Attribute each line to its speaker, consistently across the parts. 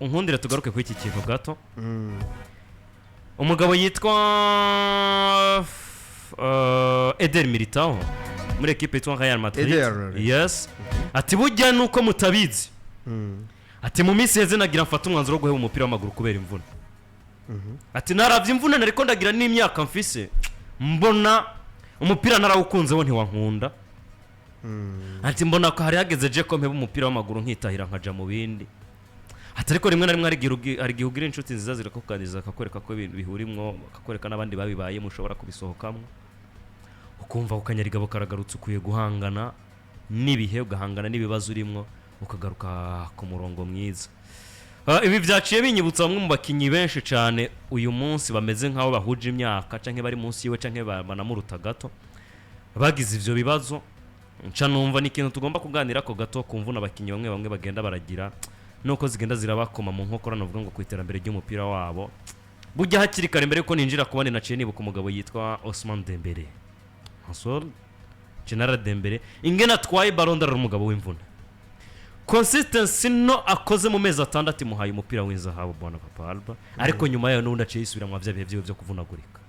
Speaker 1: unkundire tugaruke kuri iki kintu gato umugabo yitwa Eder Militao muri equipe yitwa Real Madrid yes ati bujya nuko mutabizi ati mu minsi heze nagira mfata umwanzuro wo guheba umupira w'amaguru kubera imvune ati naravye imvune nariko ndagira n'imyaka mfise mbona umupira narawukunze wo ntiwankunda ati mbona ko hari hageze je ko mpeba umupira w'amaguru nkitahira nkaja mu bindi ati ariko rimwe na rimwe ari gihugira inshuti nziza zirakukaniza akakwereka ko ibintu bihurimwo akakwereka n'abandi babibaye mushobora kubisohokamwe ukumva ukanyarigabo karagarutse ukuye guhangana nibihe ugahangana nibibazo urimwo ukagaruka ku murongo mwiza ibi byaciye binyibutsa bamwe mu bakinyi benshi cyane uyu munsi bameze nkaho bahuje imyaka canke bari munsi yiwe canke banamuruta gato bagize ivyo bibazo nca numva ni ikintu tugomba kuganira ko gato kumvuna abakinyi bamwe bagenda baragira nuko zigenda zirabakoma mu nkokora novuga ngo kwiterambere ry'umupira wabo bujya hakiri kare mbere ko ninjira kubane naciye nibuka umugabo yitwa Ousmane Dembele Hasol General Dembele ingena twaye Ballon d'Or umugabo w'imvune consistency no akoze mu mezi atandatu muhaye umupira w'inzahabu bwana Papa Alba ariko nyuma yayo nundi aciye isubira mu byabihe byo kuvunagurika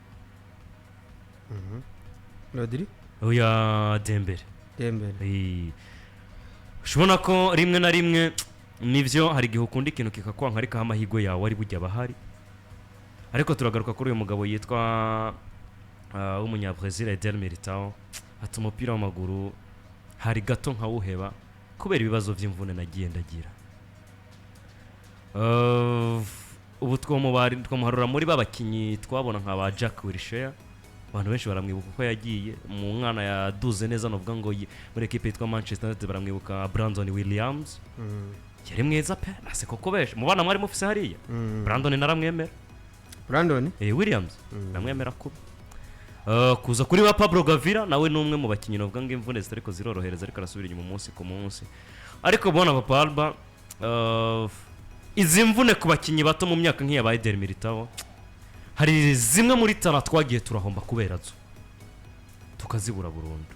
Speaker 2: Landry
Speaker 1: oya Dembele shobona ko rimwe na rimwe nivyo hari gihe ukunda ikintu kikakwanka ariko amahigwe yawe ari bujya bahari ariko turagaruka kuri uyu mugabo yitwa umunyabrazil Eder Militao ati umupira w'amaguru hari gato nkawuheba kubera ibibazo by'imvune nagiye ndagira ubu twamuharura muri babakinyi twabona nka ba Jack Wilshere abantu benshi baramwibuka ko yagiye mu mwana yaduze neza novuga ngo muri equipe yitwa Manchester United baramwibuka Brandon Williams yari mwiza pe nase koko beshe mu bana mwari mufise hariya Brandon naramwemera Williams namwemera kuba kuza kuri wa Pablo Gavira nawe numwe mu bakinyi novuga ngo imvune zitariko zirorohereza ariko arasubira inyuma umunsi ku munsi ariko bona Papa Alba izi mvune ku bakinyi bato mu myaka nk'iya ba Eder Militao hari zimwe muri tara twagiye turahomba kubera zo tukazibura burundu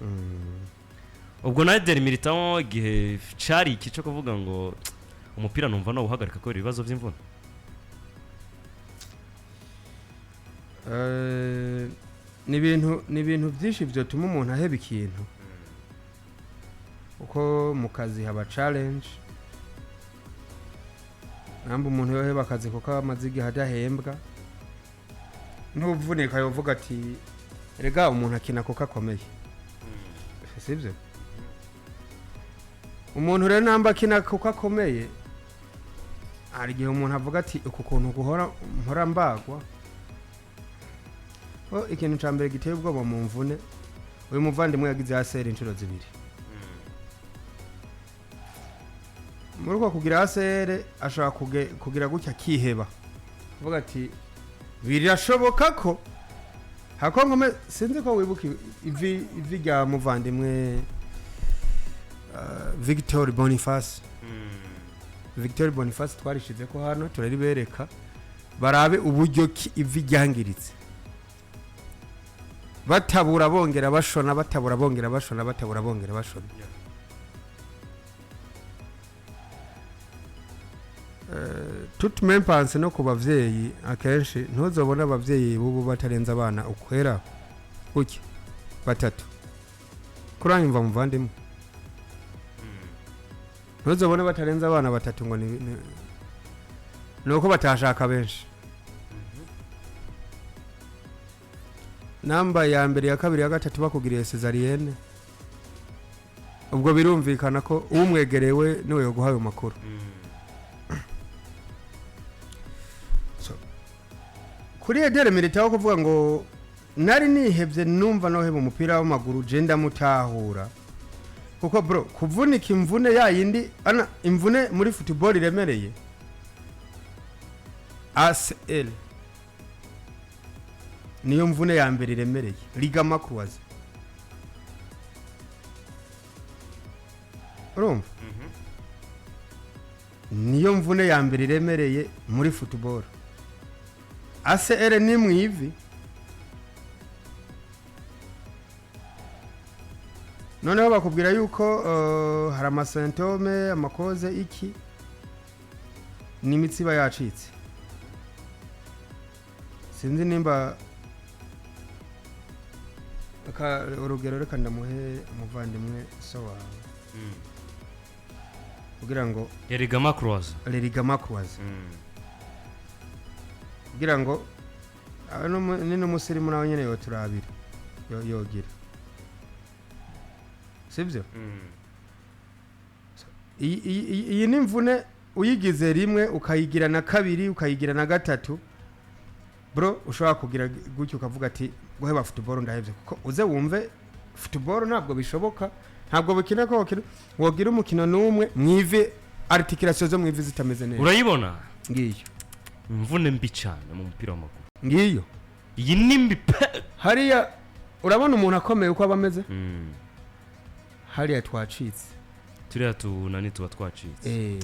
Speaker 1: ubwo na Eder Militao igihe cari ikico kuvuga ngo umupira numva no uhagarika kubera ibibazo by'imvune
Speaker 2: ni ibintu byinshi byo tuma umuntu aheba ikintu uko mu kazi haba challenge namba umuntu yoheba akazi kuko amazigi hadahembwa n'uvunika yovuga ati rega umuntu akina kuko akomeye sibyo umuntu rero namba akina kuko akomeye hari igihe umuntu avuga ati uku kuntu guhora mpora mbagwa ikintu cya mbere giteye ubwoba mu mvune uyu muvandimwe yagize aseri inshuro zibiri muri uko kugira aseri ashobora kugira gutya akiheba avuga ati birashoboka ko hako nkome sinzi ko wibuka ivi rya muvandimwe Victor Boniface twarishize ko hano turaribereka barabe uburyo ki ivi ryangiritse batabura bongera bashona toute même pense no kubavyeyi akenshi ntuzobona abavyeyi bubu batarenza abana ukwera kuki batatu kuranyumva muvandimwe ntuzobona batarenza abana batatu ngo nuko batashaka benshi namba ya mbere ya kabiri ya gatatu bakugiriye cesarienne ubwo birumvikana ko umwegerewe niwe yo guhaye makuru kuri Eder Militao kuvuga ngo nari nihebye numva noheba umupira w'amaguru je ndamutahura kuko bro kuvunika imvune yayindi ana imvune muri football iremereye ACL niyo mvune ya mbere iremereye ligament croisé urumva niyo mvune ya mbere iremereye muri football ACL ni mwivi noneho bakubwira yuko hari amasentome amakoze iki n'imitsi iba yacitse sinzi nimba urugero reka ndamuhe umuvandimwe so wawe kugira ngo Ligament croisé kugira ngo ni n'umusirimu nawe nyene yoturabira yogira sibyo iyi ni imvune uyigize rimwe ukayigira na kabiri ukayigira na gatatu bro ushobora kugira gutyo ukavuga ati Guheba football ndahevye kuko uze wumve football ntabwo bishoboka ntabwo bikina ko wogira umukino numwe mwive articulation zo mwive zitameze neza
Speaker 1: urayibona
Speaker 2: ngiyo
Speaker 1: imvune mbi cyane mu mupira w'amaguru
Speaker 2: ngiyo
Speaker 1: iyi nimbi
Speaker 2: hariya urabona umuntu akomeye uko abameze hariya twacitse
Speaker 1: turiya tunani tuba twacitse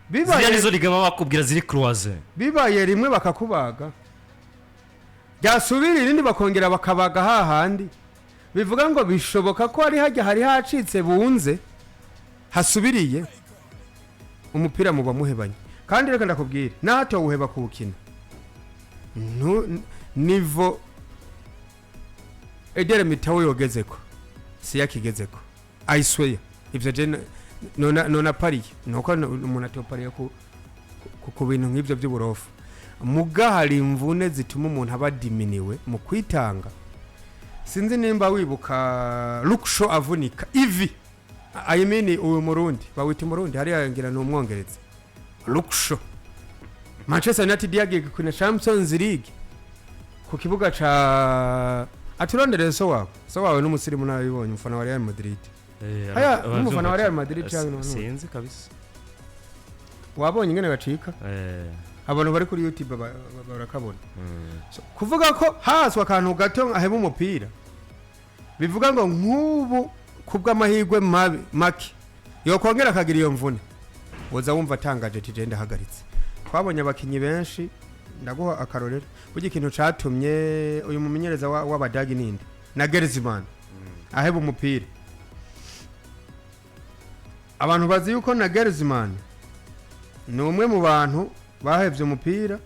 Speaker 1: bibaye nizo Ligament bakubwira ziri croisé
Speaker 2: bibaye rimwe bakakubaga byasubira irindi bakongera bakabaga hahandi bivuga ngo bishoboka ko hari hacitse bunze hasubiriye umupira muba muhebanye kandi reka ndakubwira nato uheba kuwukina nivo Eder Militao yogezeko si yakigezeko I swear ivyo je nona pariye nuko umuntu atopariye ku bintu nk'ibyo by'uburofu muga hari imvune zituma umuntu aba diminiwe mu kwitanga sinzi nimba wibuka Luksho avunika ivi I mean uyu murundi bawita murundi hari yangira no umwongereza Luksho Manchester United yagiye kuna Champions League ku kibuga ca aturondere so wawe n'umusirimu nabibonye umufana wa Real Madrid haya umufana wa Real Madrid cyangwa
Speaker 1: sinzi kabisa
Speaker 2: wabonye ingene bacika abantu bari kuri YouTube barakabona kuvuga ko haswa kantu gato aheba umupira bivuga ngo nk'ubu kubw'amahirwe make yokongera akagira iyo mvune woza wumva atangaje ati genda hagaritse twabonye abakinyi benshi ndaguha akarorero burya ikintu catumye uyu mumenyereza w'abadagi ninde na Griezmann aheba umupira abantu bazi yuko na Griezmann ni umwe mu bantu bahevye umupira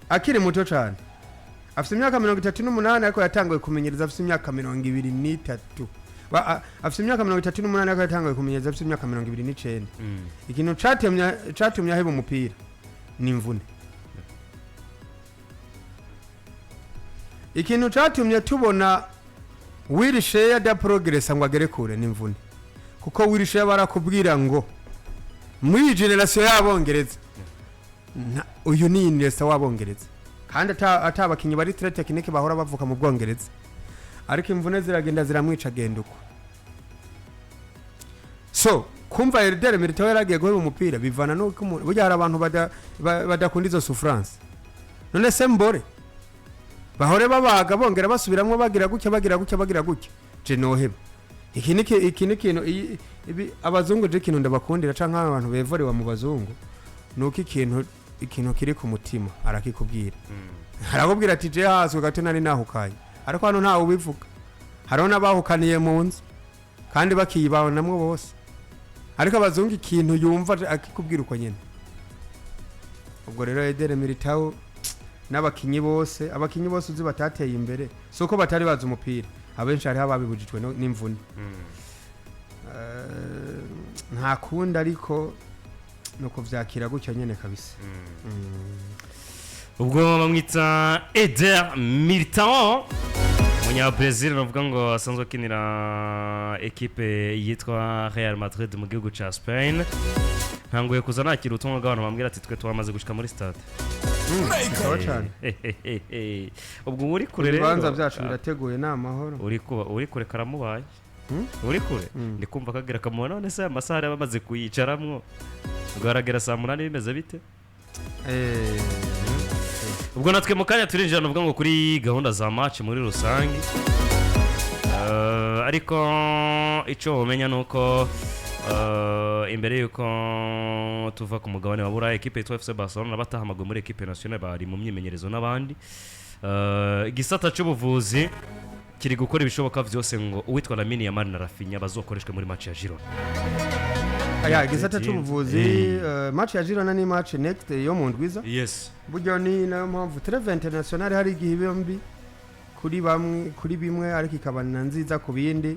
Speaker 2: akiri muto cyane afite imyaka 38 ariko yatangiye kumenyereza afite imyaka 23 afite imyaka 38 ariko yatangiye kumenyereza afite imyaka 29 ikintu catumye aheba umupira ni imvune ikintu catumye tubona Wilshere da progress ngo agere kure ni imvune kuko Wilshere barakubwira ngo muri generation y'abongereza uyu ni Iniesta w'abongereza kandi atabakinyi bari très technique bahora bavuka mu Bwongereza ariko imvune ziragenda ziramwica genduko so kumva Eder Militao yaragiye guheba umupira bivana nuko burya hari abantu badakunda izo souffrance none sembore bahore babaga bongera basubiramwe bagira gutya je noheba iki kintu ibi abazungu je kintu ndabakundira canka abantu bevorewa mu bazungu nuko ikintu kiri ku mutima arakikubwira arakubwira ati je haswe gato nari nahukaye ariko hano ntawe ubivuga hariho n'abahukaniye mu nzu kandi bakiyibaho namwe bose ariko abazungu ikintu yumva akikubwira uko nyene ubwo rero Eder Militao n'abakinyi bose uzi batateye imbere soko batari baza umupira abenshi hari ababibujijwe n'imvune nta kundi ariko nuko vyakira gutyo nyene kabisa
Speaker 1: ubwo bamwita Eder Militao umunya Brazil navuga ngo asanzwe akinira equipe yitwa Real Madrid mu gihugu ca Spain ntanguye kuza nakira ubutumwa bw'abantu bambwira ati twe twamaze gushika muri stade ubwo uri kure rero
Speaker 2: ibibanza byacu birateguye n'amahoro
Speaker 1: uri kure karamubaye uri kure ndi kumva kagira kamubona none se amasaha yari bamaze kuyicaramwo ugaragara saa 8 bimeze bite ubwo natwe mu kanya turinjira navuga ngo kuri gahunda za match muri rusange ariko ico umenya nuko imbere yuko tuva ku mugabane wa Burayi equipe yitwa FC Barcelona batahamagwe muri equipe nationale bari mu myimenyerezo n'abandi igisata cy'ubuvuzi kiri gukora ibishoboka byose ngo uwitwa Lamine Yamal na Rafinha bazokoreshwe muri match ya Girona.
Speaker 2: Aya gisata cy'ubuvuzi match ya Girona ni match next yo mu ndwiza.
Speaker 1: Yes.
Speaker 2: Buryo ni na mpamvu Treve International hari igihe bombi kuri bimwe ariko ikabana nziza ku bindi.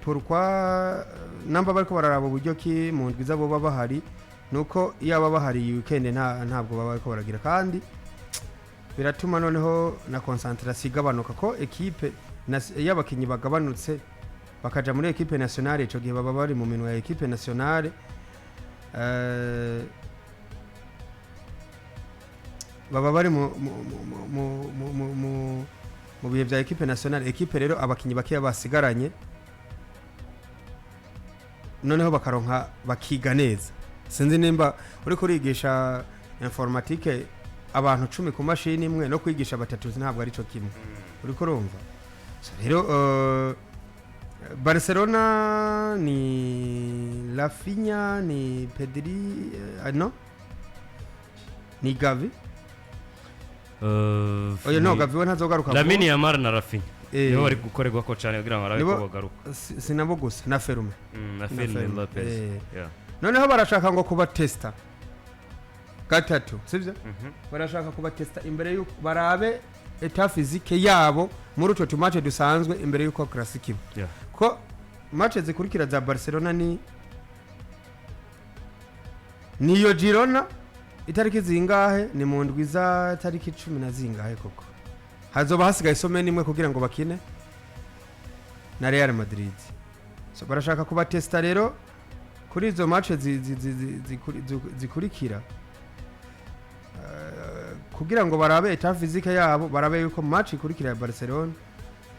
Speaker 2: Pourquoi namba bariko bararaba uburyo ki mu ndwiza bo baba bahari nuko yaba bahari weekend ntabwo baba bariko baragira kandi biratuma noneho na concentration igabanuka ko equipe y'abakinyi bagabanutse bakaja muri equipe nationale ico gihe baba bari mu minwe ya equipe nationale baba bari mu bihe bya equipe nationale equipe rero abakinyi bakiya basigaranye noneho bakaronka bakiga neza sinzi nimba uri kurigisha informatique abantu 10 ku mashini imwe no kwigisha batatu ntabwo ari cyo kimwe uri kurumva rero Barcelona ni Rafinha ni Pedri no ni Gavi oya no Gavi ntazogaruka
Speaker 1: Lamine Yamal na Rafinha niho bari gukorerwa ko cyane kugira ngo arabe ko bagaruka
Speaker 2: sinabo gusa na Ferme
Speaker 1: na Ferme Lopez
Speaker 2: noneho barashaka ngo kuba testa gatatu sivyo barashaka kuba testa imbere yuko barabe eta physique yabo muri uto tumache dusanzwe imbere yuko classique ko match zikurikira za Barcelona niyo Girona itariki zingahe ni mu ndwiza tariki 10 na zingahe koko hazoba hasigaye isomeni imwe kugira ngo bakine na Real Madrid so barashaka kuba testa rero kuri izo match zikurikira kugira ngo barabe eta physique yabo barabe yuko match ikurikira ya Barcelona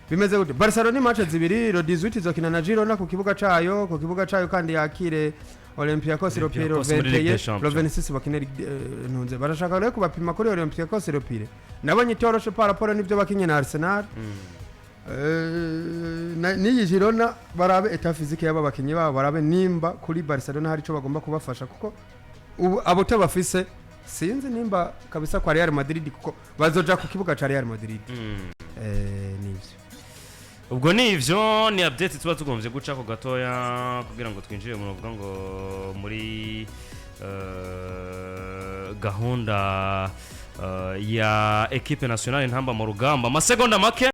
Speaker 2: bimeze gute Barcelona mache zibiri ro 18 zokina na Girona ku kibuga cayo kandi yakire Olympiacos Ropero 21 Provensis bakineri ntunze barashaka rero kubapima kuri Olympiacos Ropire nabonye toroshe paraporo nivyo bakinye na Arsenal ni Girona barabe eta physique yaba bakinyi babo barabe nimba kuri Barcelona hari cyo bagomba kubafasha kuko abo tabafise sinzi nimba kabisa kwa Real Madrid kuko bazoja ku kibuga ca Real Madrid nivyo
Speaker 1: ubwo nivyo ni update tuba tugomvye guca ko gatoya kugira ngo twinjire mu ruvuga ngo muri gahunda ya equipe nationale ntamba mu rugamba amasegonda make